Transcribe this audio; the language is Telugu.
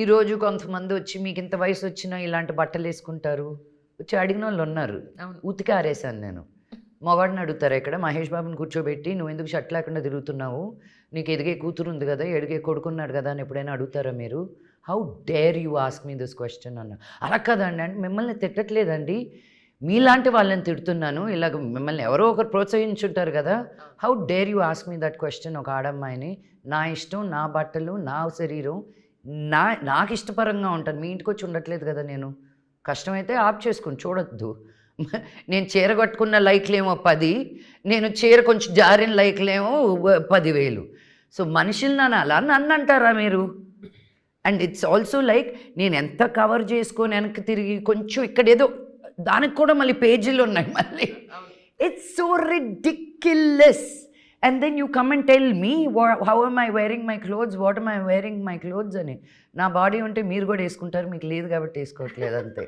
ఈరోజు కొంతమంది వచ్చి మీకు ఇంత వయసు వచ్చినా ఇలాంటి బట్టలు వేసుకుంటారు వచ్చి అడిగిన వాళ్ళు ఉన్నారు. ఉతికి ఆరేసాను నేను. మగవాడిని అడుగుతారు ఇక్కడ మహేష్ బాబుని కూర్చోబెట్టి నువ్వు ఎందుకు షర్ట్ లేకుండా తిరుగుతున్నావు, నీకు ఎదిగే కూతురు ఉంది కదా, ఎదిగే కొడుకున్నాడు కదా అని ఎప్పుడైనా అడుగుతారా మీరు? How dare you ask me this question అన్న. అలా కదండి అంటే మిమ్మల్ని తిట్టట్లేదండి, మీలాంటి వాళ్ళని తిడుతున్నాను. ఇలాగ మిమ్మల్ని ఎవరో ఒకరు ప్రోత్సహించుంటారు కదా. How dare you ask me that question ఒక ఆడమ్మాయిని. నా ఇష్టం, నా బట్టలు, నా శరీరం, నాకు ఇష్టపరంగా ఉంటాను. మీ ఇంటికి వచ్చి ఉండట్లేదు కదా నేను. కష్టమైతే ఆప్ చేసుకుని చూడొద్దు. నేను చీర కట్టుకున్న లైక్లేమో 10, నేను చీర కొంచెం జారిన లైక్లేమో 10,000. సో మనుషులు నన్ను అంటారా మీరు? అండ్ ఇట్స్ ఆల్సో లైక్ నేను ఎంత కవర్ చేసుకొని వెనక్కి తిరిగి కొంచెం ఇక్కడ ఏదో దానికి కూడా మళ్ళీ పేజీలు ఉన్నాయి మళ్ళీ. It's so ridiculous. And then you come and tell me how am I wearing my clothes, what am I wearing my clothes అని. నా బాడీ ఉంటే మీరు కూడా వేసుకుంటారు, మీకు లేదు కాబట్టి వేసుకోవట్లేదు అంతే.